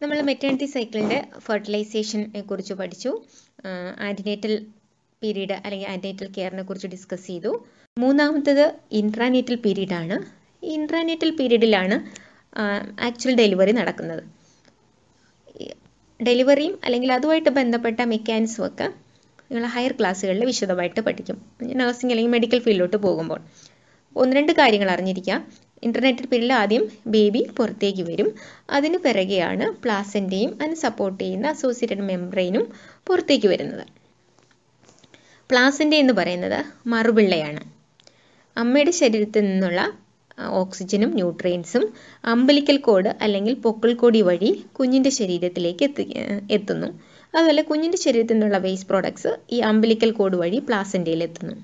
നമ്മൾ മെറ്റേണിറ്റി സൈക്കിളിൻ്റെ ഫെർട്ടിലൈസേഷനെ കുറിച്ച് പഠിച്ചു. ആൻറ്റിനേറ്റൽ പീരീഡ് അല്ലെങ്കിൽ ആൻറ്റിനേറ്റൽ കെയറിനെ കുറിച്ച് ഡിസ്കസ് ചെയ്തു. മൂന്നാമത്തത് ഇൻട്രാനേറ്റൽ പീരീഡാണ്. ഈ ഇൻട്രാനേറ്റൽ പീരീഡിലാണ് ആക്ച്വൽ ഡെലിവറി നടക്കുന്നത്. ഡെലിവറിയും അല്ലെങ്കിൽ അതുമായിട്ട് ബന്ധപ്പെട്ട മെക്കാനിസം ഒക്കെ നിങ്ങൾ ഹയർ ക്ലാസ്സുകളിൽ വിശദമായിട്ട് പഠിക്കും. നഴ്സിംഗ് അല്ലെങ്കിൽ മെഡിക്കൽ ഫീൽഡിലോട്ട് പോകുമ്പോൾ 1-2 കാര്യങ്ങൾ അറിഞ്ഞിരിക്കുക. ഇൻട്രാനേറ്റൽ പീരീഡിൽ ആദ്യം ബേബി പുറത്തേക്ക് വരും. അതിന് പിറകെയാണ് പ്ലാസൻ്റെയും അതിന് സപ്പോർട്ട് ചെയ്യുന്ന അസോസിയേറ്റഡ് മെംബ്രെയിനും പുറത്തേക്ക് വരുന്നത്. പ്ലാസൻ്റ എന്ന് പറയുന്നത് മറുപിള്ളയാണ്. അമ്മയുടെ ശരീരത്തിൽ നിന്നുള്ള ഓക്സിജനും ന്യൂട്രിയൻസും അംബലിക്കൽ കോഡ് അല്ലെങ്കിൽ പൊക്കിൾ കൊടി വഴി കുഞ്ഞിൻ്റെ ശരീരത്തിലേക്ക് എത്തുന്നു. അതുപോലെ കുഞ്ഞിൻ്റെ ശരീരത്തിൽ നിന്നുള്ള വേസ്റ്റ് പ്രോഡക്ട്സ് ഈ അംബലിക്കൽ കോഡ് വഴി പ്ലാസൻ്റയിൽ എത്തുന്നു.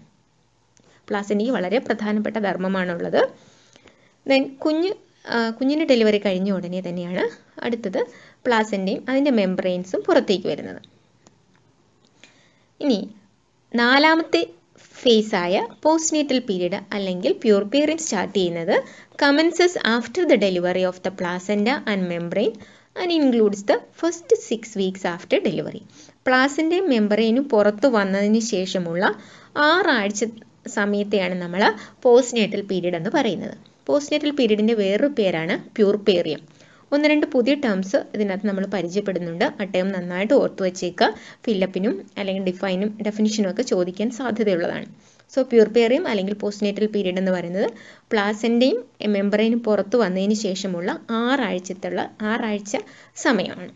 പ്ലാസൻ്റയ്ക്ക് വളരെ പ്രധാനപ്പെട്ട ധർമ്മമാണുള്ളത്. ദെൻ കുഞ്ഞിന് ഡെലിവറി കഴിഞ്ഞ ഉടനെ തന്നെയാണ് അടുത്തത് പ്ലാസൻ്റയും അതിൻ്റെ മെംബ്രെയിൻസും പുറത്തേക്ക് വരുന്നത്. ഇനി 4ാമത്തെ ഫേസായ പോസ്റ്റ്നേറ്റൽ പീരീഡ് അല്ലെങ്കിൽ പ്യൂർപേറിയം സ്റ്റാർട്ട് ചെയ്യുന്നത് commences after the delivery of the placenta and membrane and includes the first 6 weeks after delivery. പ്ലാസൻ്റയും മെംബ്രെയിനും പുറത്തു വന്നതിന് ശേഷമുള്ള 6 ആഴ്ച സമയത്തെയാണ് നമ്മൾ പോസ്റ്റ്നേറ്റൽ പീരീഡ് എന്ന് പറയുന്നത്. പോസ്റ്റ്നേറ്റൽ പീരീഡിൻ്റെ വേറൊരു പേരാണ് പ്യൂർപേറിയം. 1-2 പുതിയ ടേംസ് ഇതിനകത്ത് നമ്മൾ പരിചയപ്പെടുന്നുണ്ട്. ആ ടേം നന്നായിട്ട് ഓർത്തു വച്ചേക്കുക. ഫില്ലപ്പിനും അല്ലെങ്കിൽ ഡെഫിനിഷനും ഒക്കെ ചോദിക്കാൻ സാധ്യതയുള്ളതാണ്. സോ പ്യൂർപേറിയം അല്ലെങ്കിൽ പോസ്റ്റ്നേറ്റൽ പീരീഡ് എന്ന് പറയുന്നത് പ്ലാസൻ്റയും മെംബ്രെയിനും പുറത്തു വന്നതിന് ശേഷമുള്ള 6 ആഴ്ച സമയമാണ്.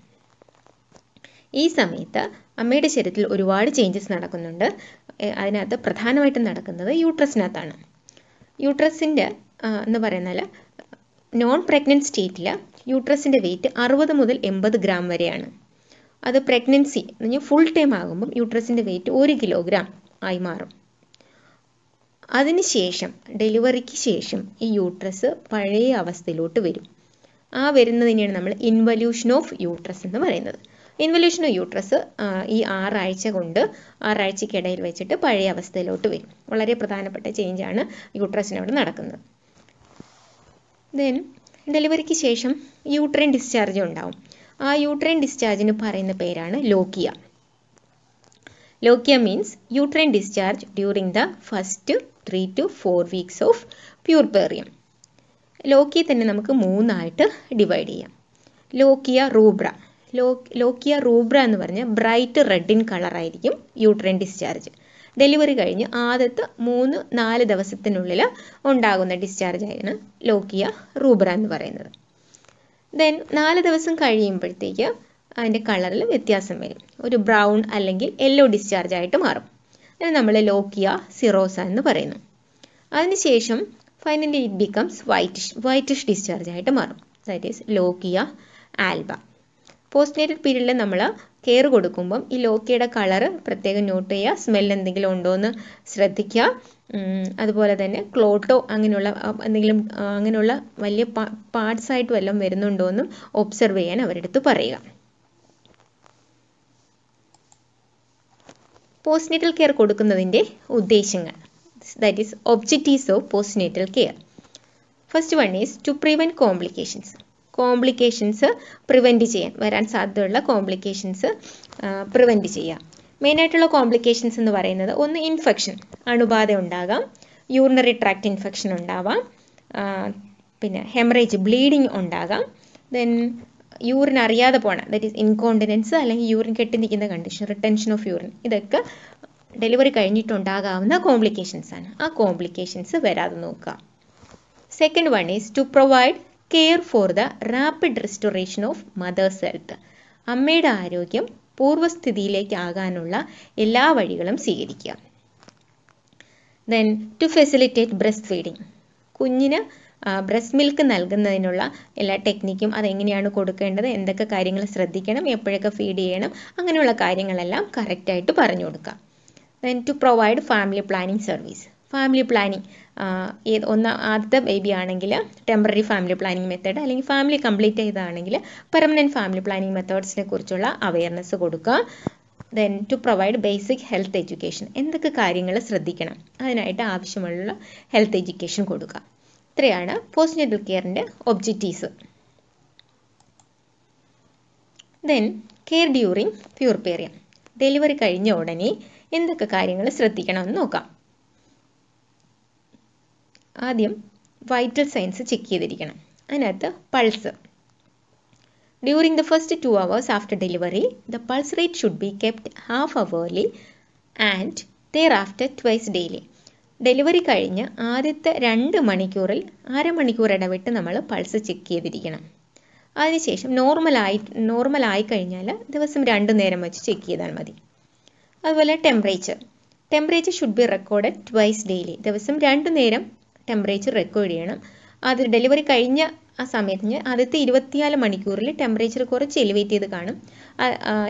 ഈ സമയത്ത് അമ്മയുടെ ശരീരത്തിൽ ഒരുപാട് ചേഞ്ചസ് നടക്കുന്നുണ്ട്. അതിനകത്ത് പ്രധാനമായിട്ടും നടക്കുന്നത് യൂട്രസിനകത്താണ്. യൂട്രസിൻ്റെ എന്ന് പറയുന്നാൽ നോൺ പ്രഗ്നൻറ്റ് സ്റ്റേറ്റിൽ യൂട്രസിൻ്റെ വെയിറ്റ് 60 മുതൽ 80 ഗ്രാം വരെയാണ്. അത് പ്രഗ്നൻസി എന്ന് പറഞ്ഞാൽ ഫുൾ ടൈം ആകുമ്പം യൂട്രസിൻ്റെ വെയിറ്റ് 1 കിലോഗ്രാം ആയി മാറും. അതിനുശേഷം ഡെലിവറിക്ക് ശേഷം ഈ യൂട്രസ് പഴയ അവസ്ഥയിലോട്ട് വരും. ആ വരുന്നതിനെയാണ് നമ്മൾ ഇൻവല്യൂഷൻ ഓഫ് യൂട്രസ് എന്ന് പറയുന്നത്. ഇൻവല്യൂഷൻ ഓഫ് യൂട്രസ് ഈ 6 ആഴ്ച കൊണ്ട് 6 ആഴ്ചയ്ക്കിടയിൽ വെച്ചിട്ട് പഴയ അവസ്ഥയിലോട്ട് വരും. വളരെ പ്രധാനപ്പെട്ട ചേഞ്ചാണ് യൂട്രസിനവിടെ നടക്കുന്നത്. ദെൻ ഡെലിവറിക്ക് ശേഷം യൂട്രൈൻ ഡിസ്ചാർജ് ഉണ്ടാവും. ആ യൂട്രൈൻ ഡിസ്ചാർജിന് പറയുന്ന പേരാണ് lochia. Lochia means uterine discharge during the first 3 to 4 weeks of puerperium. ലോക്കിയെ തന്നെ നമുക്ക് 3 ആയിട്ട് ഡിവൈഡ് ചെയ്യാം. ലോക്കിയ റൂബ്ര. ലോക്കിയ റൂബ്ര എന്ന് പറഞ്ഞാൽ ബ്രൈറ്റ് റെഡ് ഇൻ കളറായിരിക്കും യൂട്രൈൻ ഡിസ്ചാർജ്. ഡെലിവറി കഴിഞ്ഞ് ആദ്യത്തെ 3-4 ദിവസത്തിനുള്ളിൽ ഉണ്ടാകുന്ന ഡിസ്ചാർജാണ് ലോക്കിയ റൂബ്ര എന്ന് പറയുന്നത്. ദെൻ 4 ദിവസം കഴിയുമ്പോഴത്തേക്ക് അതിൻ്റെ കളറിൽ വ്യത്യാസം വരും. ഒരു ബ്രൗൺ അല്ലെങ്കിൽ യെല്ലോ ഡിസ്ചാർജ് ആയിട്ട് മാറും. അതിന് നമ്മൾ ലോക്കിയ സിറോസ എന്ന് പറയുന്നു. അതിനുശേഷം finally it becomes whitish discharge ആയിട്ട് മാറും. That is ലോക്കിയ Alba. പോസ്റ്റ്നേറ്റൽ പീരീഡിൽ നമ്മൾ കെയർ കൊടുക്കുമ്പം ഈ ലോക്കിയുടെ കളറ് പ്രത്യേകം നോട്ട് ചെയ്യുക. സ്മെൽ എന്തെങ്കിലും ഉണ്ടോ എന്ന് ശ്രദ്ധിക്കുക. അതുപോലെ തന്നെ ക്ലോട്ടോ അങ്ങനെയുള്ള എന്തെങ്കിലും അങ്ങനെയുള്ള വലിയ പാർട്സ് ആയിട്ട് വല്ലതും വരുന്നുണ്ടോ എന്നും ഒബ്സർവ് ചെയ്യാൻ അവരുടെ അടുത്ത് പറയുക. പോസ്റ്റ്നേറ്റൽ കെയർ കൊടുക്കുന്നതിൻ്റെ ഉദ്ദേശങ്ങൾ, that is objectives of postnatal care. First one is to prevent complications prevent ചെയ്യാൻ, വരാൻ സാധ്യതയുള്ള കോംപ്ലിക്കേഷൻസ് പ്രിവെൻറ്റ് ചെയ്യാം. മെയിനായിട്ടുള്ള കോംപ്ലിക്കേഷൻസ് എന്ന് പറയുന്നത് ഒന്ന് ഇൻഫെക്ഷൻ, അണുബാധ ഉണ്ടാകാം, യൂറിനറി ട്രാക്ട് ഇൻഫെക്ഷൻ ഉണ്ടാവാം, പിന്നെ ഹെമറേജ് ബ്ലീഡിങ് ഉണ്ടാകാം, ദെൻ യൂറിൻ അറിയാതെ പോകണം, ദറ്റ് ഈസ് ഇൻകോണ്ടിനൻസ് അല്ലെങ്കിൽ യൂറിൻ കെട്ടി നിൽക്കുന്ന കണ്ടീഷൻ, റിട്ടൻഷൻ ഓഫ് യൂറിൻ. ഇതൊക്കെ ഡെലിവറി കഴിഞ്ഞിട്ടുണ്ടാകാവുന്ന കോംപ്ലിക്കേഷൻസ് ആണ്. ആ കോംപ്ലിക്കേഷൻസ് വരാതെ നോക്കുക. Second one is to provide care for the rapid restoration of mother's health. അമ്മയുടെ ആരോഗ്യം പൂർവ്വസ്ഥിതിയിലേക്ക് ആകാനുള്ള എല്ലാ വഴികളും സ്വീകരിക്കുക. Then to facilitate breast feeding. കുഞ്ഞിന് ബ്രസ്റ്റ് മിൽക്ക് നൽകുന്നതിനുള്ള എല്ലാ ടെക്നിക്കും, അതെങ്ങനെയാണ് കൊടുക്കേണ്ടത്, എന്തൊക്കെ കാര്യങ്ങൾ ശ്രദ്ധിക്കണം, എപ്പോഴൊക്കെ ഫീഡ് ചെയ്യണം, അങ്ങനെയുള്ള കാര്യങ്ങളെല്ലാം കറക്റ്റായിട്ട് പറഞ്ഞു കൊടുക്കുക. Then to provide family planning service. Family planning ആദ്യത്തെ ബേബി ആണെങ്കിൽ ടെമ്പററി ഫാമിലി പ്ലാനിങ് മെത്തേഡ്, അല്ലെങ്കിൽ ഫാമിലി കംപ്ലീറ്റ് ചെയ്തതാണെങ്കിൽ പെർമനൻറ്റ് ഫാമിലി പ്ലാനിങ് മെത്തേഡ്സിനെ കുറിച്ചുള്ള അവയർനെസ് കൊടുക്കുക. Then to provide basic health education. എന്തൊക്കെ കാര്യങ്ങൾ ശ്രദ്ധിക്കണം, അതിനായിട്ട് ആവശ്യമുള്ള ഹെൽത്ത് എഡ്യൂക്കേഷൻ കൊടുക്കുക. ഇത്രയാണ് പോസ്റ്റ്നേറ്റൽ കെയറിൻ്റെ objectives. Then care during puerperium. Delivery കഴിഞ്ഞ ഉടനെ എന്തൊക്കെ കാര്യങ്ങൾ ശ്രദ്ധിക്കണമെന്ന് നോക്കാം. ആദ്യം വൈറ്റൽ സൈൻസ് ചെക്ക് ചെയ്തിരിക്കണം. അതിനകത്ത് pulse. During the first 2 hours after delivery the pulse rate should be kept half hourly and thereafter twice daily. Delivery കഴിഞ്ഞ് ആദ്യത്തെ 2 മണിക്കൂറിൽ അരമണിക്കൂർ ഇടവിട്ട് നമ്മൾ പൾസ് ചെക്ക് ചെയ്തിരിക്കണം. അതിനുശേഷം നോർമലായി കഴിഞ്ഞാൽ ദിവസം 2 നേരം വെച്ച് ചെക്ക് ചെയ്താൽ മതി. അതുപോലെ temperature should be recorded twice daily. ദിവസം 2 നേരം ടെമ്പറേച്ചർ റെക്കോർഡ് ചെയ്യണം. അത് ഡെലിവറി കഴിഞ്ഞ ആ സമയത്തിന് ആദ്യത്തെ 24 മണിക്കൂറിൽ ടെമ്പറേച്ചർ കുറച്ച് എലിവേറ്റ് ചെയ്ത് കാണും.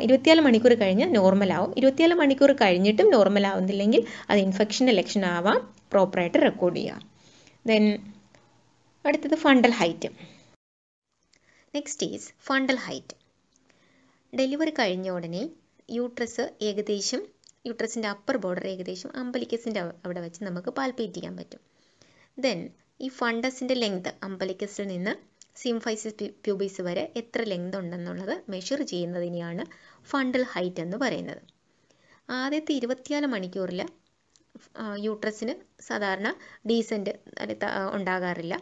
24 മണിക്കൂർ കഴിഞ്ഞ് നോർമലാവും. 24 മണിക്കൂർ കഴിഞ്ഞിട്ടും നോർമൽ ആവുന്നില്ലെങ്കിൽ അത് ഇൻഫെക്ഷൻ്റെ ലക്ഷണമാവാം. പ്രോപ്പറായിട്ട് റെക്കോർഡ് ചെയ്യാം. ദെൻ അടുത്തത് fundal height. Next is fundal height. Delivery കഴിഞ്ഞ ഉടനെ യൂട്രസിൻ്റെ അപ്പർ ബോർഡർ ഏകദേശം അംബലിക്കസിൻ്റെ അവിടെ വെച്ച് നമുക്ക് പാൽപ്പേറ്റ് ചെയ്യാൻ പറ്റും. ദെൻ ഈ ഫണ്ടസിൻ്റെ ലെങ്ത് അംബലിക്കസിൽ നിന്ന് സിംഫൈസിസ് പ്യൂബിസ് വരെ എത്ര ലെങ്ത് ഉണ്ടെന്നുള്ളത് മെഷർ ചെയ്യുന്നതിനെയാണ് ഫണ്ടൽ ഹൈറ്റ് എന്ന് പറയുന്നത്. ആദ്യത്തെ 24 മണിക്കൂറിൽ യൂട്രസിന് സാധാരണ ഡീസൻറ്റ് ഉണ്ടാകാറില്ല.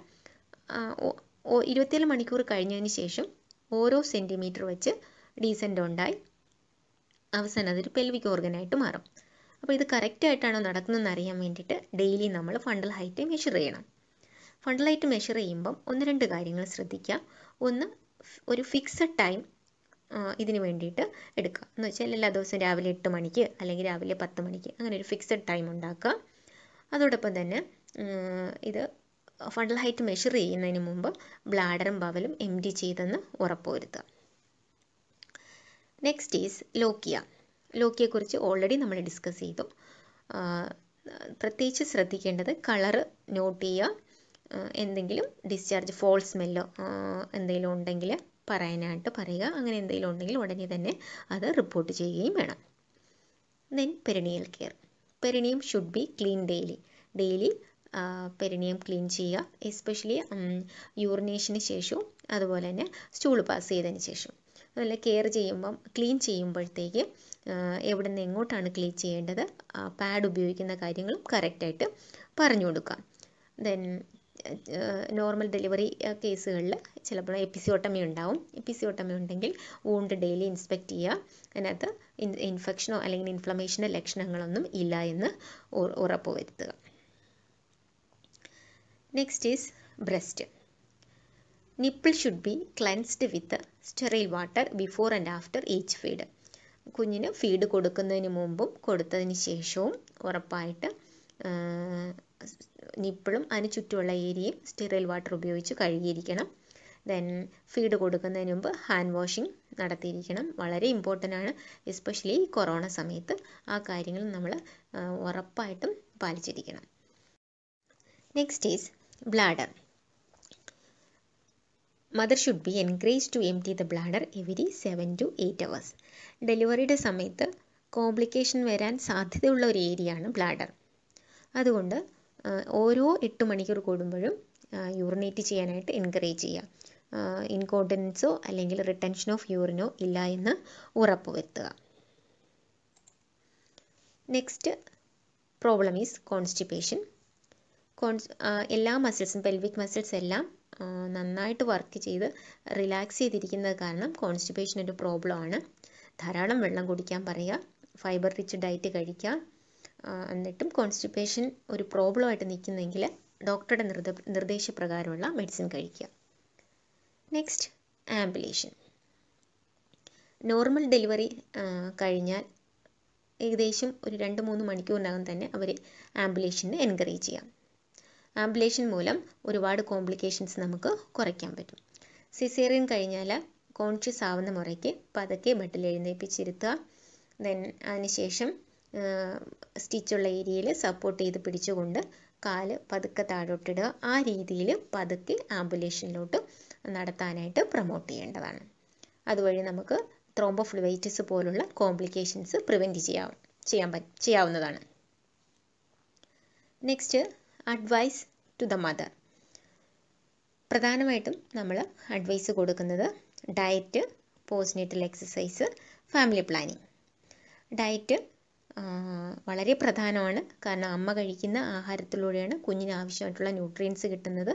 24 മണിക്കൂർ കഴിഞ്ഞതിന് ശേഷം ഓരോ സെൻറ്റിമീറ്റർ വെച്ച് ഡീസൻറ്റ് ഉണ്ടായി അവസാനം അതൊരു പെൽവിക് ഓർഗനായിട്ട് മാറും. അപ്പോൾ ഇത് കറക്റ്റായിട്ടാണോ നടക്കുന്നതെന്ന് അറിയാൻ വേണ്ടിയിട്ട് ഡെയിലി നമ്മൾ ഫണ്ടൽ ഹൈറ്റ് മെഷർ ചെയ്യണം. ഫണ്ടൽ ഹൈറ്റ് മെഷർ ചെയ്യുമ്പം 1-2 കാര്യങ്ങൾ ശ്രദ്ധിക്കുക. ഒന്ന്, ഒരു ഫിക്സഡ് ടൈം ഇതിന് വേണ്ടിയിട്ട് എടുക്കുക. എന്ന് വെച്ചാൽ എല്ലാ ദിവസവും രാവിലെ 8 മണിക്ക് അല്ലെങ്കിൽ രാവിലെ 10 മണിക്ക് അങ്ങനെ ഒരു ഫിക്സഡ് ടൈം ഉണ്ടാക്കുക. അതോടൊപ്പം തന്നെ ഇത് ഫണ്ടൽ ഹൈറ്റ് മെഷർ ചെയ്യുന്നതിന് മുമ്പ് ബ്ലാഡറും ബവലും എംപ്റ്റി ചെയ്തെന്ന് ഉറപ്പുവരുത്തുക. നെക്സ്റ്റ് ഈസ് ലോക്കിയെക്കുറിച്ച് ഓൾറെഡി നമ്മൾ ഡിസ്കസ് ചെയ്തു. പ്രത്യേകിച്ച് ശ്രദ്ധിക്കേണ്ടത് കളറ് നോട്ട് ചെയ്യുക. എന്തെങ്കിലും ഡിസ്ചാർജ് ഫോൾസ് സ്മെല്ലോ എന്തെങ്കിലും ഉണ്ടെങ്കിൽ പറയാനായിട്ട് പറയുക. അങ്ങനെ എന്തെങ്കിലും ഉണ്ടെങ്കിൽ ഉടനെ തന്നെ അത് റിപ്പോർട്ട് ചെയ്യുകയും വേണം. Then perennial care. Perineum should be clean daily perineum clean ചെയ്യുക. എസ്പെഷ്യലി യൂറിനേഷന് ശേഷവും അതുപോലെ തന്നെ സ്റ്റൂൾ പാസ് ചെയ്തതിന് ശേഷം. അതുപോലെ ക്ലീൻ ചെയ്യുമ്പോഴത്തേക്ക് എവിടെ നിന്ന് എങ്ങോട്ടാണ് ക്ലീൻ ചെയ്യേണ്ടത്, പാഡ് ഉപയോഗിക്കുന്ന കാര്യങ്ങളും കറക്റ്റായിട്ട് പറഞ്ഞു കൊടുക്കാം. ദെൻ നോർമൽ ഡെലിവറി കേസുകളിൽ ചിലപ്പോൾ എപ്പിസിയോട്ടമി ഉണ്ടാവും. എപ്പിസിയോട്ടമി ഉണ്ടെങ്കിൽ വൂണ്ട് ഡെയിലി ഇൻസ്പെക്ട് ചെയ്യുക. അതിനകത്ത് ഇൻഫെക്ഷനോ അല്ലെങ്കിൽ ഇൻഫ്ലമേഷൻ്റെ ലക്ഷണങ്ങളൊന്നും ഇല്ല എന്ന് ഉറപ്പുവരുത്തുക. Next is breast. Nipple should be cleansed with sterile water before and after each feed. കുഞ്ഞിന് ഫീഡ് കൊടുക്കുന്നതിന് മുമ്പും കൊടുത്തതിന് ശേഷവും ഉറപ്പായിട്ട് നിപ്പിളും അതിന് ചുറ്റുമുള്ള ഏരിയയും സ്റ്റെറൈൽ വാട്ടർ ഉപയോഗിച്ച് കഴുകിയിരിക്കണം. ദെൻ ഫീഡ് കൊടുക്കുന്നതിന് മുമ്പ് ഹാൻഡ് വാഷിംഗ് നടത്തിയിരിക്കണം. വളരെ ഇമ്പോർട്ടൻ്റ് ആണ്. എസ്പെഷ്യലി കൊറോണ സമയത്ത് ആ കാര്യങ്ങൾ നമ്മൾ ഉറപ്പായിട്ടും പാലിച്ചിരിക്കണം. Next is bladder. Mother should be encourage to empty the bladder every 7 to 8 hours. ഡെലിവറിയുടെ സമയത്ത് കോംപ്ലിക്കേഷൻ വരാൻ സാധ്യതയുള്ള ഒരു ഏരിയയാണ് ബ്ലാഡർ. അതുകൊണ്ട് ഓരോ 8 മണിക്കൂർ കൂടുമ്പോഴും യൂറിനേറ്റ് ചെയ്യാനായിട്ട് എൻകറേജ് ചെയ്യുക. ഇൻകോണ്ടിനൻസോ അല്ലെങ്കിൽ റിട്ടൻഷൻ ഓഫ് യൂറിനോ ഇല്ല എന്ന് ഉറപ്പുവരുത്തുക. Next problem is constipation. എല്ലാ മസിൽസും പെൽവിക് മസിൽസ് എല്ലാം നന്നായിട്ട് വർക്ക് ചെയ്ത് റിലാക്സ് ചെയ്തിരിക്കുന്നത് കാരണം കോൺസ്റ്റിപ്പേഷൻ ഒരു പ്രോബ്ലമാണ്. ധാരാളം വെള്ളം കുടിക്കാൻ പറയുക, ഫൈബർ റിച്ച് ഡയറ്റ് കഴിക്കുക. എന്നിട്ടും കോൺസ്റ്റിപ്പേഷൻ ഒരു പ്രോബ്ലമായിട്ട് നിൽക്കുന്നെങ്കിൽ ഡോക്ടറുടെ നിർദ്ദേശപ്രകാരമുള്ള മെഡിസിൻ കഴിക്കുക. നെക്സ്റ്റ് ആംബുലേഷൻ. നോർമൽ ഡെലിവറി കഴിഞ്ഞാൽ ഏകദേശം ഒരു 2-3 മണിക്കൂറിനകം തന്നെ അവർ ആംബുലേഷന് എൻകറേജ് ചെയ്യാം. ആംബുലേഷൻ മൂലം ഒരുപാട് കോംപ്ലിക്കേഷൻസ് നമുക്ക് കുറയ്ക്കാൻ പറ്റും. സിസേറിയൻ കഴിഞ്ഞാൽ കോൺഷ്യസ് ആവുന്ന മുറയ്ക്ക് പതുക്കെ ബെഡിൽ എഴുന്നേൽപ്പിച്ചിരുത്തുക. ദെൻ അതിനുശേഷം സ്റ്റിച്ചുള്ള ഏരിയയിൽ സപ്പോർട്ട് ചെയ്ത് പിടിച്ചുകൊണ്ട് കാല് പതുക്കെ താഴോട്ടിടുക. ആ രീതിയിൽ പതുക്കെ ആംബുലേഷനിലോട്ട് നടത്താനായിട്ട് പ്രൊമോട്ട് ചെയ്യേണ്ടതാണ്. അതുവഴി നമുക്ക് ത്രോംബോഫ്ലൂവൈറ്റിസ് പോലുള്ള കോംപ്ലിക്കേഷൻസ് പ്രിവെൻറ്റ് ചെയ്യാവുന്നതാണ്. Next advice to the mother. പ്രധാനമായിട്ടും നമ്മൾ അഡ്വൈസ് കൊടുക്കുന്നത് diet postnatal exercise, family planning. Diet വളരെ പ്രധാനമാണ്. കാരണം അമ്മ കഴിക്കുന്ന ആഹാരത്തിലൂടെയാണ് കുഞ്ഞിന് ആവശ്യമായിട്ടുള്ള ന്യൂട്രിയൻസ് കിട്ടുന്നത്.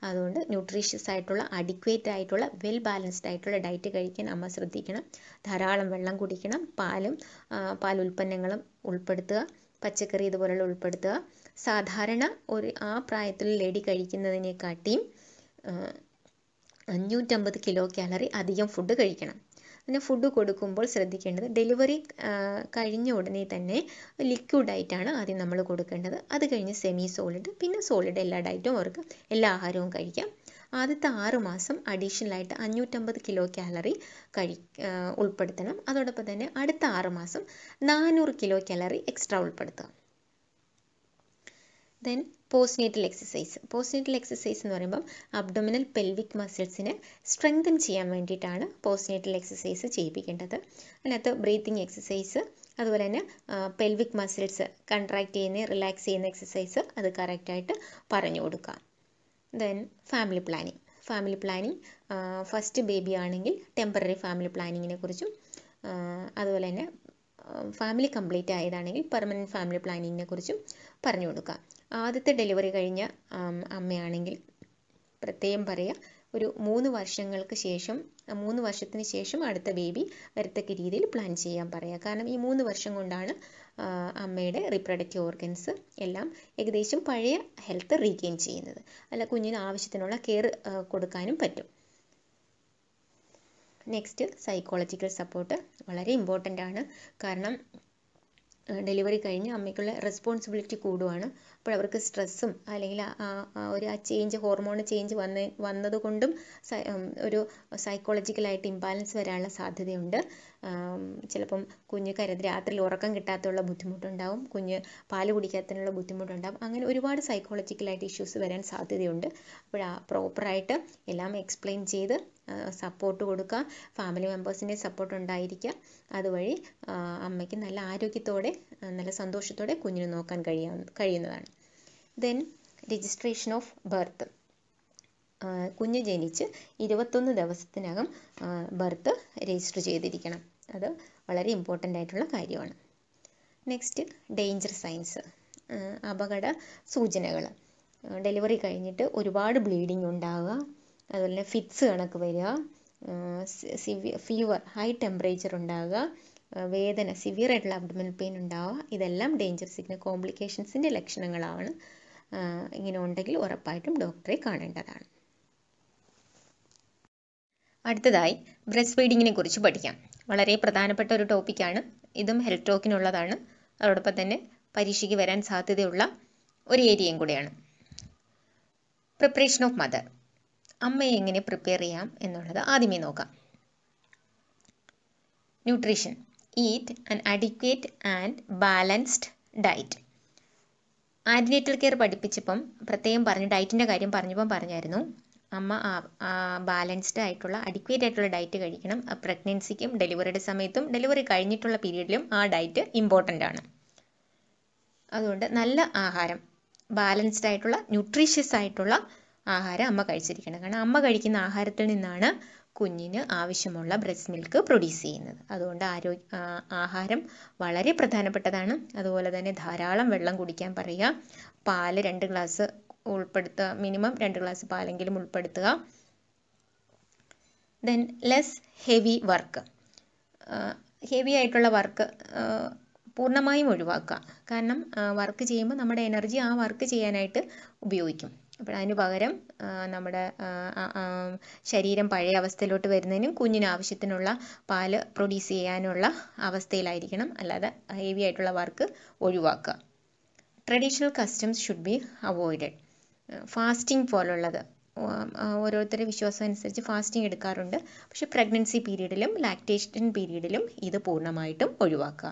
അതുകൊണ്ട് ന്യൂട്രീഷ്യസ് ആയിട്ടുള്ള, അഡിക്വേറ്റ് ആയിട്ടുള്ള, വെൽ ബാലൻസ്ഡ് ആയിട്ടുള്ള ഡയറ്റ് കഴിക്കാൻ അമ്മ ശ്രദ്ധിക്കണം. ധാരാളം വെള്ളം കുടിക്കണം. പാലുൽപ്പന്നങ്ങളും ഉൾപ്പെടുത്തുക. പച്ചക്കറി ഇതുപോലുള്ള ഉൾപ്പെടുത്തുക. സാധാരണ ആ പ്രായത്തിൽ ലേഡി കഴിക്കുന്നതിനെക്കാട്ടിയും 550 കിലോ കാലറി അധികം ഫുഡ് കഴിക്കണം. പിന്നെ ഫുഡ് കൊടുക്കുമ്പോൾ ശ്രദ്ധിക്കേണ്ടത്, ഡെലിവറി കഴിഞ്ഞ ഉടനെ തന്നെ ലിക്വിഡ് ആയിട്ടാണ് ആദ്യം നമ്മൾ കൊടുക്കേണ്ടത്. അത് കഴിഞ്ഞ് സെമി സോളിഡ്, പിന്നെ സോളിഡ് എല്ലാ ഡയറ്റും അവർക്ക് എല്ലാ ആഹാരവും കഴിക്കാം. ആദ്യത്തെ 6 മാസം അഡീഷണലായിട്ട് 550 കിലോ കാലറി ഉൾപ്പെടുത്തണം. അതോടൊപ്പം തന്നെ അടുത്ത 6 മാസം 400 കിലോ കാലറി എക്സ്ട്രാ ഉൾപ്പെടുത്തുക. Then postnatal exercise. Postnatal exercise എന്ന് പറയുമ്പം അബ്ഡോമിനൽ പെൽവിക് മസിൽസിനെ സ്ട്രെങ്തൻ ചെയ്യാൻ വേണ്ടിയിട്ടാണ് പോസ്റ്റ്നേറ്റൽ എക്സസൈസ് ചെയ്യിപ്പിക്കേണ്ടത്. അതിനകത്ത് ബ്രീത്തിങ് എക്സസൈസ്, അതുപോലെ തന്നെ പെൽവിക് മസിൽസ് കൺട്രാക്ട് ചെയ്യുന്ന, റിലാക്സ് ചെയ്യുന്ന എക്സസൈസ് അത് കറക്റ്റായിട്ട് പറഞ്ഞു കൊടുക്കാം. Then family planning. Family planning first baby ആണെങ്കിൽ ടെമ്പററി ഫാമിലി പ്ലാനിങ്ങിനെ കുറിച്ചും, അതുപോലെ തന്നെ ഫാമിലി കംപ്ലീറ്റ് ആയതാണെങ്കിൽ പെർമനൻറ്റ് ഫാമിലി പ്ലാനിങ്ങിനെ കുറിച്ചും പറഞ്ഞു കൊടുക്കാം. ആദ്യത്തെ ഡെലിവറി കഴിഞ്ഞ അമ്മയാണെങ്കിൽ പ്രത്യേകം പറയുക, ഒരു 3 വർഷത്തിന് ശേഷം അടുത്ത ബേബി വരത്തക്ക രീതിയിൽ പ്ലാൻ ചെയ്യാൻ പറയുക. കാരണം ഈ 3 വർഷം കൊണ്ടാണ് അമ്മയുടെ റീപ്രൊഡക്റ്റീവ് ഓർഗൻസ് എല്ലാം ഏകദേശം പഴയ ഹെൽത്ത് റീഗെയിൻ ചെയ്യുന്നത്. അല്ല, കുഞ്ഞിന് ആവശ്യത്തിനുള്ള കെയർ കൊടുക്കാനും പറ്റും. നെക്സ്റ്റ്, സൈക്കോളജിക്കൽ സപ്പോർട്ട് വളരെ ഇമ്പോർട്ടൻ്റ് ആണ്. കാരണം ഡെലിവറി കഴിഞ്ഞ് അമ്മയ്ക്കുള്ള റെസ്പോൺസിബിലിറ്റി കൂടുകയാണ്. അപ്പോൾ അവർക്ക് സ്ട്രെസ്സും അല്ലെങ്കിൽ ഹോർമോൺ ചേഞ്ച് വന്നതുകൊണ്ടും ഒരു സൈക്കോളജിക്കലായിട്ട് ഇംബാലൻസ് വരാനുള്ള സാധ്യതയുണ്ട്. ചിലപ്പം കുഞ്ഞ് രാത്രിയിൽ ഉറക്കം കിട്ടാത്തുള്ള ബുദ്ധിമുട്ടുണ്ടാവും, കുഞ്ഞ് പാല് കുടിക്കാത്തതിനുള്ള ബുദ്ധിമുട്ടുണ്ടാവും. അങ്ങനെ ഒരുപാട് സൈക്കോളജിക്കലായിട്ട് ഇഷ്യൂസ് വരാൻ സാധ്യതയുണ്ട്. അപ്പോൾ പ്രോപ്പറായിട്ട് എല്ലാം എക്സ്പ്ലെയിൻ ചെയ്ത് സപ്പോർട്ട് കൊടുക്കുക. ഫാമിലി മെമ്പേഴ്സിൻ്റെ സപ്പോർട്ട് ഉണ്ടായിരിക്കുക. അതുവഴി അമ്മയ്ക്ക് നല്ല ആരോഗ്യത്തോടെ, നല്ല സന്തോഷത്തോടെ കുഞ്ഞിനെ നോക്കാൻ കഴിയുന്നതാണ്. Then registration of birth. കുഞ്ഞ് ജനിച്ച് 21 ദിവസത്തിനകം ബർത്ത് രജിസ്റ്റർ ചെയ്തിരിക്കണം. അത് വളരെ ഇമ്പോർട്ടൻ്റ് ആയിട്ടുള്ള കാര്യമാണ്. നെക്സ്റ്റ്, ഡേഞ്ചർ സൈൻസ്, അപകട സൂചനകൾ. ഡെലിവറി കഴിഞ്ഞിട്ട് ഒരുപാട് ബ്ലീഡിങ് ഉണ്ടാവുക, അതുപോലെ തന്നെ ഫിറ്റ്സ് കണക്ക് വരിക, ഫീവർ, ഹൈ ടെമ്പറേച്ചർ ഉണ്ടാവുക, വേദന, സിവിയർ ആയിട്ടുള്ള അബ്ഡോമിനൽ പെയിൻ ഉണ്ടാവുക. ഇതെല്ലാം ഡേഞ്ചർ സിഗ്നൽ, കോംപ്ലിക്കേഷൻസിൻ്റെ ലക്ഷണങ്ങളാണ്. ഇങ്ങനെ ഉണ്ടെങ്കിൽ ഉറപ്പായിട്ടും ഡോക്ടറെ കാണേണ്ടതാണ്. അടുത്തതായി ബ്രസ്റ്റ് ഫീഡിങ്ങിനെ കുറിച്ച് പഠിക്കാം. വളരെ പ്രധാനപ്പെട്ട ഒരു ടോപ്പിക്കാണ്. ഇതും ഹെൽത്ത് ടോക്കിനുള്ളതാണ്. അതോടൊപ്പം തന്നെ പരീക്ഷയ്ക്ക് വരാൻ സാധ്യതയുള്ള ഒരു ഏരിയയും കൂടെയാണ്. Preparation of mother. അമ്മയെ എങ്ങനെ പ്രിപ്പയർ ചെയ്യാം എന്നുള്ളത് ആദ്യമേ നോക്കാം. Nutrition. Eat an adequate and balanced diet. Antenatal care പഠിപ്പിച്ചപ്പം പ്രത്യേകം ഡയറ്റിൻ്റെ കാര്യം പറഞ്ഞായിരുന്നു, അമ്മ ബാലൻസ്ഡ് ആയിട്ടുള്ള, അഡിക്വേറ്റ് ആയിട്ടുള്ള ഡയറ്റ് കഴിക്കണം. പ്രഗ്നൻസിക്കും ഡെലിവറിയുടെ സമയത്തും ഡെലിവറി കഴിഞ്ഞിട്ടുള്ള പീരീഡിലും ആ ഡയറ്റ് ഇമ്പോർട്ടൻ്റ് ആണ്. അതുകൊണ്ട് നല്ല ആഹാരം, ബാലൻസ്ഡ് ആയിട്ടുള്ള, ന്യൂട്രീഷ്യസ് ആയിട്ടുള്ള ആഹാരം അമ്മ കഴിച്ചിരിക്കണം. കാരണം അമ്മ കഴിക്കുന്ന ആഹാരത്തിൽ നിന്നാണ് കുഞ്ഞിന് ആവശ്യമുള്ള ബ്രസ്റ്റ് മിൽക്ക് പ്രൊഡ്യൂസ് ചെയ്യുന്നത്. അതുകൊണ്ട് ആഹാരം വളരെ പ്രധാനപ്പെട്ടതാണ്. അതുപോലെ തന്നെ ധാരാളം വെള്ളം കുടിക്കാൻ പറയുക. പാല് 2 ഗ്ലാസ് ഉൾപ്പെടുത്തുക, മിനിമം 2 ഗ്ലാസ് പാലെങ്കിലും ഉൾപ്പെടുത്തുക. Then less heavy work. Heavy ആയിട്ടുള്ള വർക്ക് പൂർണ്ണമായും ഒഴിവാക്കുക. കാരണം വർക്ക് ചെയ്യുമ്പോൾ നമ്മുടെ എനർജി ആ വർക്ക് ചെയ്യാനായിട്ട് ഉപയോഗിക്കും. അപ്പോൾ അതിന് പകരം നമ്മുടെ ശരീരം പഴയ അവസ്ഥയിലോട്ട് വരുന്നതിനും കുഞ്ഞിന് ആവശ്യത്തിനുള്ള പാല് പ്രൊഡ്യൂസ് ചെയ്യാനുള്ള അവസ്ഥയിലായിരിക്കണം. അല്ലാതെ ഹെവി ആയിട്ടുള്ള വർക്ക് ഒഴിവാക്കുക. Traditional customs should be avoided. Fasting പോലുള്ളത്, ഓരോരുത്തരുടെ വിശ്വാസം അനുസരിച്ച് ഫാസ്റ്റിംഗ് എടുക്കാറുണ്ട്. പക്ഷെ പ്രഗ്നൻസി പീരീഡിലും ലാക്ടേഷൻ പീരീഡിലും ഇത് പൂർണ്ണമായിട്ടും ഒഴിവാക്കുക.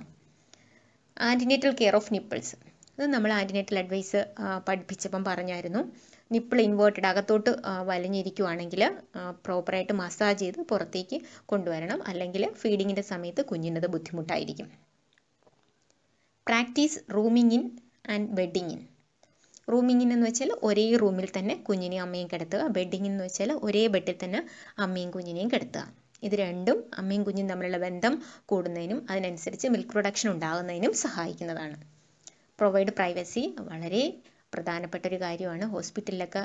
Antenatal care of nipples. ഇത് നമ്മൾ ആൻറ്റിനേറ്റൽ അഡ്വൈസ് പഠിപ്പിച്ചപ്പം പറഞ്ഞായിരുന്നു. നിപ്പിൾ ഇൻവേർട്ടഡ്, അകത്തോട്ട് വലിഞ്ഞിരിക്കുവാണെങ്കിൽ പ്രോപ്പറായിട്ട് മസാജ് ചെയ്ത് പുറത്തേക്ക് കൊണ്ടുവരണം. അല്ലെങ്കിൽ ഫീഡിങ്ങിൻ്റെ സമയത്ത് കുഞ്ഞിനത് ബുദ്ധിമുട്ടായിരിക്കും. Practice rooming in and bedding in. Rooming in എന്ന് വെച്ചാൽ ഒരേ റൂമിൽ തന്നെ കുഞ്ഞിനെയും അമ്മയും കിടത്തുക. ബെഡിങ് എന്ന് വെച്ചാൽ ഒരേ ബെഡിൽ തന്നെ അമ്മയും കുഞ്ഞിനെയും കിടത്തുക. ഇത് രണ്ടും അമ്മയും കുഞ്ഞും തമ്മിലുള്ള ബന്ധം കൂടുന്നതിനും അതിനനുസരിച്ച് മിൽക്ക് പ്രൊഡക്ഷൻ ഉണ്ടാകുന്നതിനും സഹായിക്കുന്നതാണ്. പ്രൊവൈഡ് പ്രൈവസി വളരെ പ്രധാനപ്പെട്ട ഒരു കാര്യമാണ്. ഹോസ്പിറ്റലിലൊക്കെ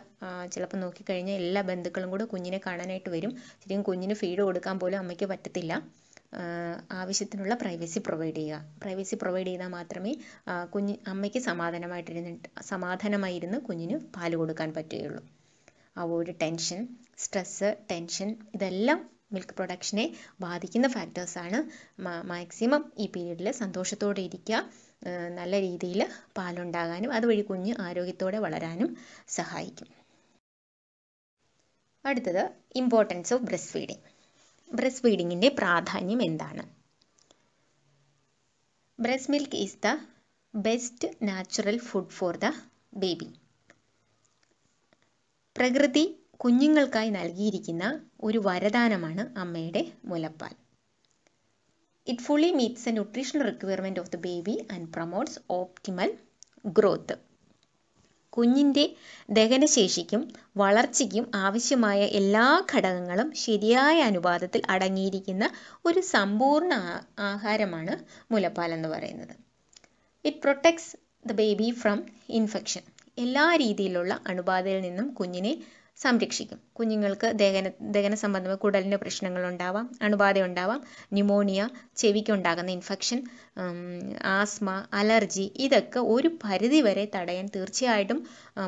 ചിലപ്പോൾ നോക്കിക്കഴിഞ്ഞാൽ എല്ലാ ബന്ധുക്കളും കൂടെ കുഞ്ഞിനെ കാണാനായിട്ട് വരും. ശരിക്കും കുഞ്ഞിന് ഫീഡ് കൊടുക്കാൻ പോലും അമ്മയ്ക്ക് പറ്റത്തില്ല. ആവശ്യത്തിനുള്ള പ്രൈവസി പ്രൊവൈഡ് ചെയ്യുക. പ്രൈവസി പ്രൊവൈഡ് ചെയ്താൽ മാത്രമേ അമ്മയ്ക്ക് സമാധാനമായിരുന്ന് കുഞ്ഞിന് പാല് കൊടുക്കാൻ പറ്റുകയുള്ളൂ. അവോയ്ഡ് ടെൻഷൻ, സ്ട്രെസ്സ്, ടെൻഷൻ ഇതെല്ലാം മിൽക്ക് പ്രൊഡക്ഷനെ ബാധിക്കുന്ന ഫാക്ടേഴ്സാണ്. മാക്സിമം ഈ പീരീഡിൽ സന്തോഷത്തോടെ ഇരിക്കുക, നല്ല രീതിയിൽ പാലുണ്ടാകാനും അതുവഴി കുഞ്ഞ് ആരോഗ്യത്തോടെ വളരാനും സഹായിക്കും. അടുത്തത് importance of breast feeding. Breast ഫീഡിങ്ങിൻ്റെ പ്രാധാന്യം എന്താണ്? Breast milk is the best natural food for the baby. പ്രകൃതി കുഞ്ഞുങ്ങൾക്കായി നൽകിയിരിക്കുന്ന ഒരു വരദാനമാണ് അമ്മയുടെ മുലപ്പാൽ. It fully meets a nutritional requirement of the baby and promotes optimal growth. കുഞ്ഞിൻ്റെ ദഹനശേഷിക്കും വളർച്ചയ്ക്കും ആവശ്യമായ എല്ലാ ഘടകങ്ങളും ശരിയായ അനുപാതത്തിൽ അടങ്ങിയിരിക്കുന്ന ഒരു സമ്പൂർണ്ണ ആഹാരമാണ് മുലപ്പാൽ എന്ന് പറയുന്നത്. It protects the baby from infection. എല്ലാ രീതിയിലുള്ള അണുബാധയിൽ നിന്നും കുഞ്ഞിനെ സംരക്ഷിക്കും. കുഞ്ഞുങ്ങൾക്ക് ദഹന സംബന്ധമായ കുടലിൻ്റെ പ്രശ്നങ്ങളുണ്ടാവാം, അണുബാധ ഉണ്ടാവാം, ന്യൂമോണിയ, ചെവിക്കുണ്ടാകുന്ന ഇൻഫെക്ഷൻ, ആസ്മ, അലർജി ഇതൊക്കെ ഒരു പരിധി വരെ തടയാൻ തീർച്ചയായിട്ടും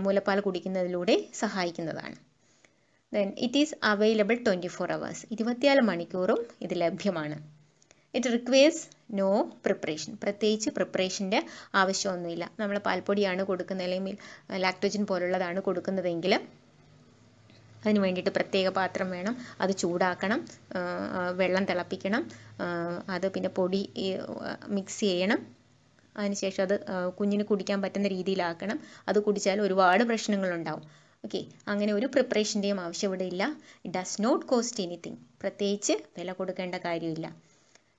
മുലപ്പാൽ കുടിക്കുന്നതിലൂടെ സഹായിക്കുന്നതാണ്. Then it is available 24 hours. 24 മണിക്കൂറും ഇത് ലഭ്യമാണ്. It requires no preparation. പ്രത്യേകിച്ച് പ്രിപ്പറേഷൻ്റെ ആവശ്യമൊന്നുമില്ല. നമ്മൾ പാൽപ്പൊടിയാണ് കൊടുക്കുന്നത് അല്ലെങ്കിൽ ലാക്ടോജൻ പോലുള്ളതാണ് കൊടുക്കുന്നതെങ്കിൽ അതിന് വേണ്ടിയിട്ട് പ്രത്യേക പാത്രം വേണം, അത് ചൂടാക്കണം, വെള്ളം തിളപ്പിക്കണം, അത് പിന്നെ പൊടി മിക്സ് ചെയ്യണം, അതിനുശേഷം അത് കുഞ്ഞിന് കുടിക്കാൻ പറ്റുന്ന രീതിയിലാക്കണം. അത് കുടിച്ചാൽ ഒരുപാട് പ്രശ്നങ്ങളുണ്ടാവും. ഓക്കെ, അങ്ങനെ ഒരു പ്രിപ്പറേഷൻ്റെയും ആവശ്യം ഇവിടെ ഇല്ല. It does not cost anything. പ്രത്യേകിച്ച് വില കൊടുക്കേണ്ട കാര്യമില്ല.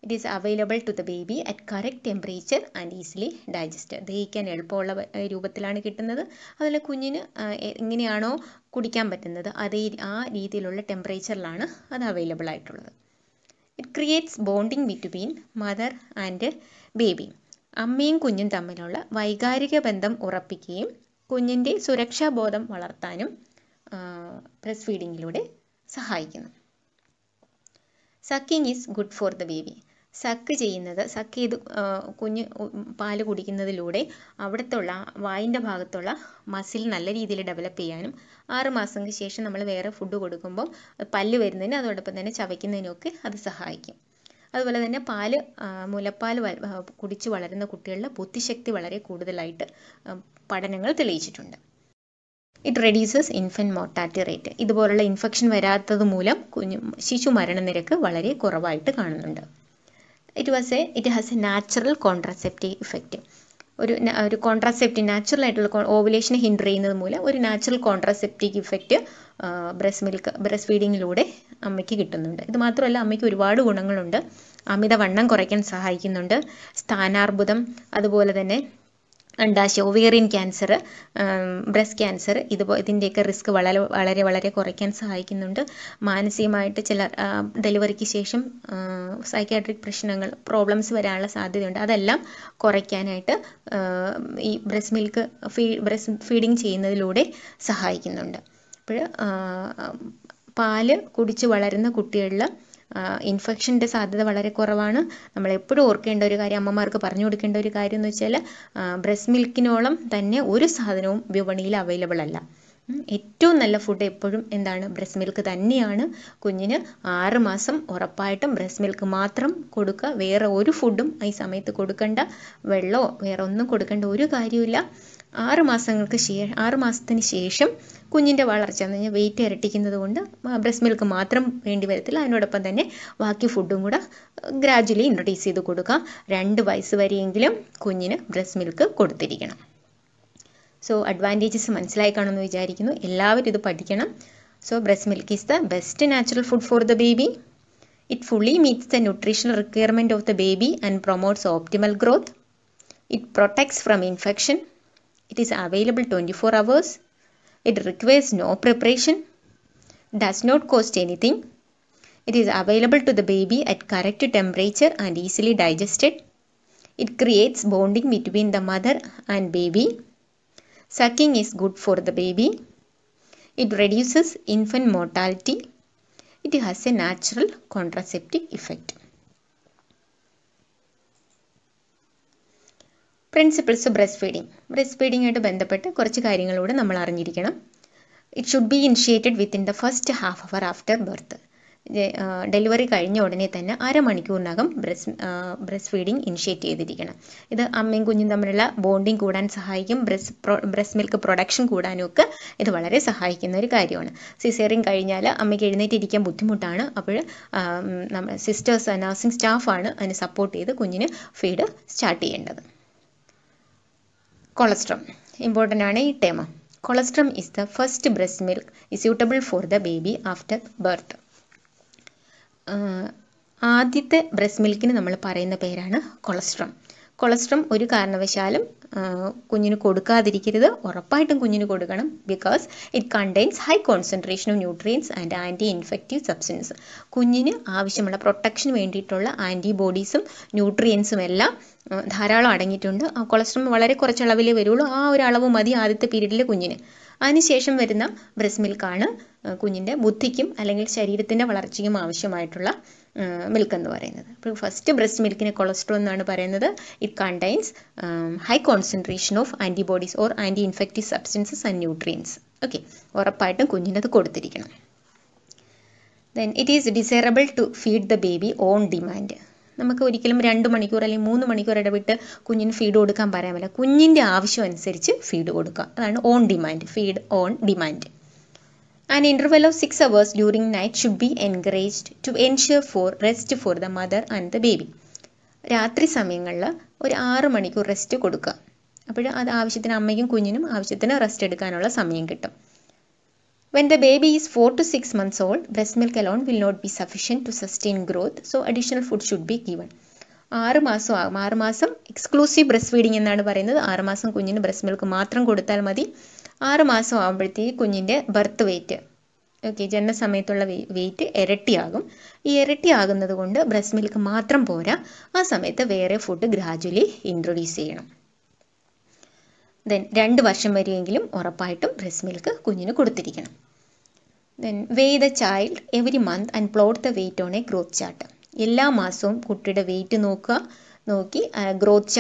It is available to the baby at correct temperature and easily digest. ദഹിക്കാൻ എളുപ്പമുള്ള രൂപത്തിലാണ് കിട്ടുന്നത്. അതുപോലെ കുഞ്ഞിന് എങ്ങനെയാണോ കുടിക്കാൻ പറ്റുന്നത് ആ രീതിയിലുള്ള ടെമ്പറേച്ചറിലാണ് അത് അവൈലബിൾ ആയിട്ടുള്ളത്. It creates bonding between mother and baby. അമ്മയും കുഞ്ഞും തമ്മിലുള്ള വൈകാരിക ബന്ധം ഉറപ്പിക്കുകയും കുഞ്ഞിൻ്റെ സുരക്ഷാബോധം വളർത്താനും ബ്രസ്റ്റ് ഫീഡിങ്ങിലൂടെ സഹായിക്കുന്നു. Sucking is good for the baby. Suck ചെയ്ത് കുഞ്ഞ് പാല് കുടിക്കുന്നതിലൂടെ അവിടുത്തുള്ള വായിൻ്റെ ഭാഗത്തുള്ള മസിൽ നല്ല രീതിയിൽ ഡെവലപ്പ് ചെയ്യാനും 6 മാസങ്ങൾക്ക് ശേഷം നമ്മൾ വേറെ ഫുഡ് കൊടുക്കുമ്പോൾ പല്ല് വരുന്നതിന് അതോടൊപ്പം തന്നെ ചവയ്ക്കുന്നതിനൊക്കെ അത് സഹായിക്കും. അതുപോലെ തന്നെ മുലപ്പാൽ കുടിച്ച് വളരുന്ന കുട്ടികളുടെ ബുദ്ധിശക്തി വളരെ കൂടുതലായിട്ട് പഠനങ്ങൾ തെളിയിച്ചിട്ടുണ്ട്. It reduces infant mortality rate. ഇതുപോലുള്ള ഇൻഫെക്ഷൻ വരാത്തത് മൂലം ശിശു മരണനിരക്ക് വളരെ കുറവായിട്ട് കാണുന്നുണ്ട്. It has A natural contraceptive effect. ഒരു കോൺട്രാസെപ്റ്റീവ് നാച്ചുറൽ ആയിട്ടുള്ള ഓവുലേഷനെ ഹിൻഡർ ചെയ്യുന്നത് മൂലം ഒരു നാച്ചുറൽ കോൺട്രാസെപ്റ്റീവ് ഇഫക്റ്റ് ബ്രസ്റ്റ് ഫീഡിങ്ങിലൂടെ അമ്മയ്ക്ക് കിട്ടുന്നുണ്ട്. ഇത് മാത്രമല്ല, അമ്മയ്ക്ക് ഒരുപാട് ഗുണങ്ങളുണ്ട്. അമിതവണ്ണം കുറയ്ക്കാൻ സഹായിക്കുന്നുണ്ട്. സ്ഥാനാർബുദം, അതുപോലെ തന്നെ അണ്ടാശയ ഒവേറിയൻ ക്യാൻസർ, ബ്രസ്റ്റ് ക്യാൻസർ ഇതിൻ്റെയൊക്കെ റിസ്ക് വളരെ കുറയ്ക്കാൻ സഹായിക്കുന്നുണ്ട്. മാനസികമായിട്ട് ചില ഡെലിവറിക്ക് ശേഷം സൈക്കാട്രിക് പ്രോബ്ലംസ് വരാനുള്ള സാധ്യതയുണ്ട്. അതെല്ലാം കുറയ്ക്കാനായിട്ട് ഈ ബ്രസ്റ്റ് ഫീഡിങ് ചെയ്യുന്നതിലൂടെ സഹായിക്കുന്നുണ്ട്. അപ്പോൾ പാല് കുടിച്ച് വളരുന്ന കുട്ടികളിൽ ഇൻഫെക്ഷൻ്റെ സാധ്യത വളരെ കുറവാണ്. നമ്മൾ എപ്പോഴും ഓർക്കേണ്ട ഒരു കാര്യം, അമ്മമാർക്ക് പറഞ്ഞു കൊടുക്കേണ്ട ഒരു കാര്യം എന്ന് വെച്ചാൽ ബ്രസ്റ്റ് മിൽക്കിനോളം തന്നെ ഒരു സാധനവും വിപണിയിൽ അവൈലബിൾ അല്ല. ഏറ്റവും നല്ല ഫുഡ് എപ്പോഴും എന്താണ്? ബ്രസ്റ്റ് മിൽക്ക് തന്നെയാണ്. കുഞ്ഞിന് 6 മാസം ഉറപ്പായിട്ടും ബ്രസ്റ്റ് മിൽക്ക് മാത്രം കൊടുക്കുക. വേറെ ഒരു ഫുഡും ഈ സമയത്ത് കൊടുക്കേണ്ട, വെള്ളമോ വേറെ ഒന്നും കൊടുക്കേണ്ട ഒരു കാര്യമില്ല. 6 മാസത്തിന് ശേഷം കുഞ്ഞിൻ്റെ വളർച്ച എന്ന് പറഞ്ഞാൽ വെയിറ്റ് ഇരട്ടിക്കുന്നത് കൊണ്ട് ബ്രസ്റ്റ് മിൽക്ക് മാത്രം വേണ്ടി വരത്തില്ല. അതിനോടൊപ്പം തന്നെ ബാക്കി ഫുഡും കൂടെ ഗ്രാജുവലി ഇൻട്രൊഡ്യൂസ് ചെയ്ത് കൊടുക്കുക. 2 വയസ്സ് വരെയെങ്കിലും കുഞ്ഞിന് ബ്രസ്റ്റ് മിൽക്ക് കൊടുത്തിരിക്കണം. സോ അഡ്വാൻറ്റേജസ് മനസ്സിലായി കാണുമെന്ന് വിചാരിക്കുന്നു. എല്ലാവരും ഇത് പഠിക്കണം. So breast milk is the best natural food for the baby. It fully meats the nutritional requirement of the baby and promotes optimal growth. It protects from infection. It is available 24 hours. It requires no preparation. Does not cost anything. It is available to the baby at correct temperature and easily digested. It creates bonding between the mother and baby. Sucking is good for the baby. It reduces infant mortality. It has a natural contraceptive effect. Principles breast feeding. Breast ഫീഡിങ്ങായിട്ട് ബന്ധപ്പെട്ട് കുറച്ച് കാര്യങ്ങളൂടെ നമ്മൾ അറിഞ്ഞിരിക്കണം. It should be initiated within the first half hour after birth. Delivery കഴിഞ്ഞ ഉടനെ തന്നെ അരമണിക്കൂറിനകം breast feeding initiate ചെയ്തിരിക്കണം. ഇത് അമ്മയും കുഞ്ഞും തമ്മിലുള്ള ബോണ്ടിങ് കൂടാൻ സഹായിക്കും. ബ്രസ്റ്റ് മിൽക്ക് പ്രൊഡക്ഷൻ കൂടാനും ഒക്കെ ഇത് വളരെ സഹായിക്കുന്ന ഒരു കാര്യമാണ്. സിസേറിയൻ കഴിഞ്ഞാൽ അമ്മയ്ക്ക് എഴുന്നേറ്റിരിക്കാൻ ബുദ്ധിമുട്ടാണ്. അപ്പോൾ നമ്മുടെ സിസ്റ്റേഴ്സ്, നഴ്സിംഗ് സ്റ്റാഫാണ് അതിന് സപ്പോർട്ട് ചെയ്ത് കുഞ്ഞിന് ഫീഡ് സ്റ്റാർട്ട് ചെയ്യേണ്ടത്. കൊളസ്ട്രം ഇമ്പോർട്ടൻ്റ് ആണ് ഈ term. Colostrum is the first breast milk is suitable for the baby after birth. ആദ്യത്തെ ബ്രസ്റ്റ് മിൽക്കിന് നമ്മൾ പറയുന്ന പേരാണ് കൊളസ്ട്രം. കൊളസ്ട്രം ഒരു കാരണവശാലും കുഞ്ഞിന് കൊടുക്കാതിരിക്കരുത്. ഉറപ്പായിട്ടും കുഞ്ഞിന് കൊടുക്കണം. Because it contains high concentration of nutrients and anti infective substance. കുഞ്ഞിന് ആവശ്യമുള്ള പ്രൊട്ടക്ഷന് വേണ്ടിയിട്ടുള്ള ആൻറ്റിബോഡീസും ന്യൂട്രിയൻസും എല്ലാം ധാരാളം അടങ്ങിയിട്ടുണ്ട്. ആ കൊളസ്ട്രം വളരെ കുറച്ച് അളവിലേ വരുള്ളൂ. ആ ഒരു അളവ് മതി ആദ്യത്തെ പീരീഡിൽ കുഞ്ഞിന്. അതിനുശേഷം വരുന്ന ബ്രസ്റ്റ് മിൽക്കാണ് കുഞ്ഞിൻ്റെ ബുദ്ധിക്കും അല്ലെങ്കിൽ ശരീരത്തിൻ്റെ വളർച്ചയ്ക്കും ആവശ്യമായിട്ടുള്ള മിൽക്ക് എന്ന് പറയുന്നത്. അപ്പോൾ ഫസ്റ്റ് ബ്രസ്റ്റ് മിൽക്കിനെ കൊളസ്ട്രോൾ എന്നാണ് പറയുന്നത്. It contains high concentration of antibodies or anti infective substances and nutrients. Okay, ഉറപ്പായിട്ടും കുഞ്ഞിന് അത് കൊടുത്തിരിക്കണം. Then it is desirable to feed the baby on demand. നമുക്ക് ഒരിക്കലും 2 മണിക്കൂർ അല്ലെങ്കിൽ 3 മണിക്കൂർ ഇടവിട്ട് കുഞ്ഞിന് ഫീഡ് കൊടുക്കാൻ പറയാൻ പറ്റില്ല. കുഞ്ഞിൻ്റെ ആവശ്യം അനുസരിച്ച് ഫീഡ് കൊടുക്കുക. അതാണ് on demand, feed on demand. An interval of 6 hours during night should be encouraged to ensure for rest for the mother and the baby. രാത്രി സമയങ്ങളിൽ ഒരു 6 മണിക്കൂർ റെസ്റ്റ് കൊടുക്കുക. അപ്പോൾ അത് ആവശ്യത്തിന് അമ്മയ്ക്കും കുഞ്ഞിനും ആവശ്യത്തിന് റെസ്റ്റ് എടുക്കാനുള്ള സമയം കിട്ടും. When the baby is 4 to 6 months old, breast milk alone will not be sufficient to sustain growth, so additional food should be given. 6 മാസം ആകും. 6 മാസം എക്സ്ക്ലൂസീവ് ബ്രസ്റ്റ് ഫീഡിംഗ് എന്നാണ് പറയുന്നത്. 6 മാസം കുഞ്ഞിന് ബ്രസ്റ്റ് മിൽക്ക് മാത്രം കൊടുത്താൽ മതി. 6 മാസം ആകുമ്പോഴത്തേക്ക് കുഞ്ഞിൻ്റെ ബർത്ത് വെയിറ്റ്, ഓക്കെ, ജനന സമയത്തുള്ള വെയിറ്റ് ഇരട്ടിയാകും. ഈ ഇരട്ടിയാകുന്നത് കൊണ്ട് ബ്രസ്റ്റ് മിൽക്ക് മാത്രം പോരാ, ആ സമയത്ത് വേറെ ഫുഡ് ഗ്രാജുവലി ഇൻട്രൊഡ്യൂസ് ചെയ്യണം. ദെൻ 2 വർഷം വരെയെങ്കിലും ഉറപ്പായിട്ടും ബ്രസ്റ്റ് മിൽക്ക് കുഞ്ഞിന് കൊടുത്തിരിക്കണം. Then weigh the child every month and plot the weight on a growth chart. എല്ലാ മാസവും കുട്ടിയുടെ വെയിറ്റ് നോക്കി ഗ്രോത്ത്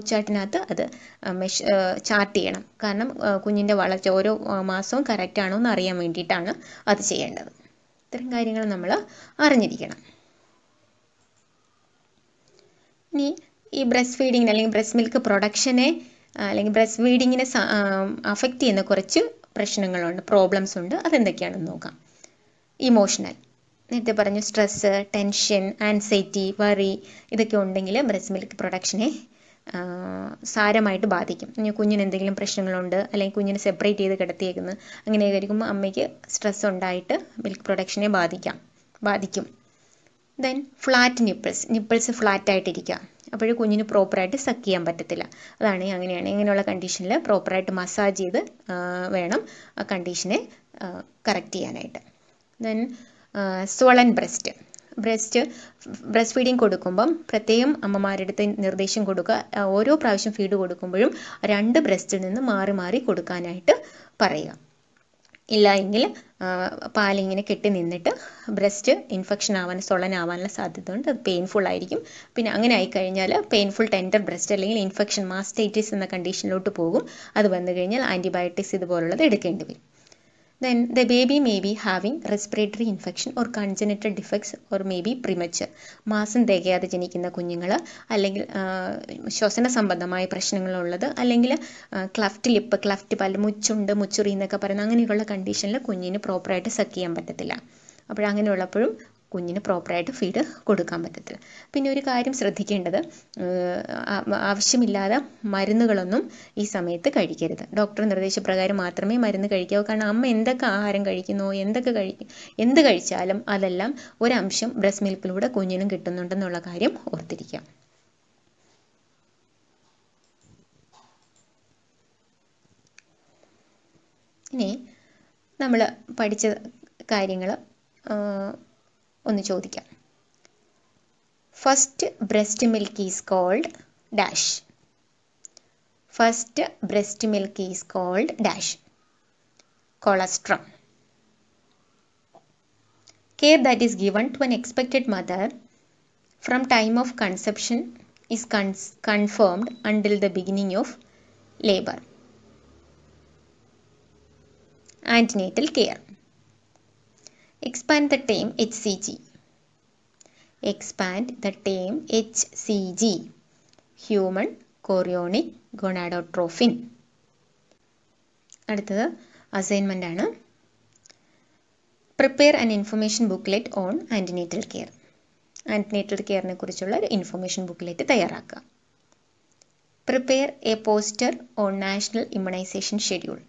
ചാർട്ടിനകത്ത് അത് ചാർട്ട് ചെയ്യണം. കാരണം കുഞ്ഞിൻ്റെ വളർച്ച ഓരോ മാസവും കറക്റ്റ് ആണോ എന്ന് അറിയാൻ വേണ്ടിയിട്ടാണ് അത് ചെയ്യേണ്ടത്. ഇത്തരം കാര്യങ്ങൾ നമ്മൾ അറിഞ്ഞിരിക്കണം. ഇനി ഈ ബ്രസ്റ്റ് ഫീഡിങ്ങിന് അല്ലെങ്കിൽ ബ്രസ്റ്റ് മിൽക്ക് പ്രൊഡക്ഷനെ അല്ലെങ്കിൽ ബ്രസ്റ്റ് ഫീഡിങ്ങിനെ അഫക്റ്റ് ചെയ്യുന്ന കുറച്ച് പ്രശ്നങ്ങളുണ്ട്, പ്രോബ്ലംസ് ഉണ്ട്. അതെന്തൊക്കെയാണെന്ന് നോക്കാം. ഇമോഷണൽ, നേരത്തെ പറഞ്ഞു സ്ട്രെസ്സ്, ടെൻഷൻ, ആൻസൈറ്റി, വറി, ഇതൊക്കെ ഉണ്ടെങ്കിൽ ബ്രസ്റ്റ് മിൽക്ക് പ്രൊഡക്ഷനെ സാരമായിട്ട് ബാധിക്കും. കുഞ്ഞിന് എന്തെങ്കിലും പ്രശ്നങ്ങളുണ്ട് അല്ലെങ്കിൽ കുഞ്ഞിനെ സെപ്പറേറ്റ് ചെയ്ത് കിടത്തിയേക്കുന്നു, അങ്ങനെയൊക്കെ ആയിരിക്കുമ്പോൾ അമ്മയ്ക്ക് സ്ട്രെസ് ഉണ്ടായിട്ട് മിൽക്ക് പ്രൊഡക്ഷനെ ബാധിക്കും. ദെൻ ഫ്ലാറ്റ് നിപ്പിൾസ് ഫ്ലാറ്റായിട്ടിരിക്കുക. അപ്പോൾ കുഞ്ഞിന് പ്രോപ്പറായിട്ട് സക്ക് ചെയ്യാൻ പറ്റത്തില്ല. അതാണ് അങ്ങനെയാണ്. ഇങ്ങനെയുള്ള കണ്ടീഷനിൽ പ്രോപ്പറായിട്ട് മസാജ് ചെയ്ത് വേണം ആ കണ്ടീഷനെ കറക്റ്റ് ചെയ്യാനായിട്ട്. ദെൻ സ്വളൻ ബ്രസ്റ്റ് ഫീഡിങ് കൊടുക്കുമ്പം പ്രത്യേകം അമ്മമാരുടെ അടുത്ത് നിർദ്ദേശം കൊടുക്കുക. ഓരോ പ്രാവശ്യം ഫീഡ് കൊടുക്കുമ്പോഴും 2 ബ്രസ്റ്റിൽ നിന്ന് മാറി കൊടുക്കാനായിട്ട് പറയുക. ഇല്ല എങ്കിൽ പാലിങ്ങനെ കെട്ടി നിന്നിട്ട് ബ്രസ്റ്റ് ഇൻഫെക്ഷൻ സ്വളനാവാനുള്ള സാധ്യത ഉണ്ട്. അത് പെയിൻഫുൾ ആയിരിക്കും. പിന്നെ അങ്ങനെ ആയിക്കഴിഞ്ഞാൽ പെയിൻഫുൾ ടെൻഡർ ബ്രസ്റ്റ് അല്ലെങ്കിൽ ഇൻഫെക്ഷൻ മാസ്റ്റൈറ്റിസ് എന്ന കണ്ടീഷനിലോട്ട് പോകും. അത് വന്നു കഴിഞ്ഞാൽ ആൻറ്റിബയോട്ടിക്സ് ഇതുപോലുള്ളത് എടുക്കേണ്ടി വരും. Then the baby may be having respiratory infection or congenital defects or may be premature. മാസം തികയാതെ ജനിക്കുന്ന കുഞ്ഞുങ്ങൾ, അല്ലെങ്കിൽ ശ്വസന സംബന്ധമായ പ്രശ്നങ്ങളുള്ളത്, അല്ലെങ്കിൽ ക്ലഫ്റ്റ് ലിപ്പ്, ക്ലഫ്റ്റ് പല്ല്, മുച്ചുറി എന്നൊക്കെ പറയുന്ന അങ്ങനെയുള്ള കണ്ടീഷനിൽ കുഞ്ഞിന് പ്രോപ്പറായിട്ട് സക്ക് ചെയ്യാൻ പറ്റത്തില്ല. അങ്ങനെയുള്ളപ്പോഴും കുഞ്ഞിന് പ്രോപ്പറായിട്ട് ഫീഡ് കൊടുക്കാൻ പറ്റത്തില്ല. പിന്നെ ഒരു കാര്യം ശ്രദ്ധിക്കേണ്ടത്, ആവശ്യമില്ലാതെ മരുന്നുകളൊന്നും ഈ സമയത്ത് കഴിക്കരുത്. ഡോക്ടർ നിർദ്ദേശപ്രകാരം മാത്രമേ മരുന്ന് കഴിക്കാവൂ. കാരണം അമ്മ എന്തൊക്കെ ആഹാരം കഴിക്കുന്നോ, എന്ത് കഴിച്ചാലും അതെല്ലാം ഒരംശം ബ്രസ്റ്റ് മിൽക്കിലൂടെ കുഞ്ഞിനും കിട്ടുന്നുണ്ടെന്നുള്ള കാര്യം ഓർത്തിരിക്കുക. ഇനി നമ്മൾ പഠിച്ച കാര്യങ്ങൾ ഒന്ന് ചോദിക്കാം. First breast milk is cold dash. First breast milk is cold dash. Colostrum. Care that is given to an expected mother from time of conception is confirmed until the beginning of labor. Antenatal care. Expand the term HCG. Expand the term HCG. Human chorionic gonadotrophin. അടുത്തത് assignment ആണ്. Prepare an information booklet on antenatal care. Antenatal കെയറിനെ കുറിച്ചുള്ള ഒരു information booklet തയ്യാറാക്കുക. Prepare a poster on national immunisation schedule.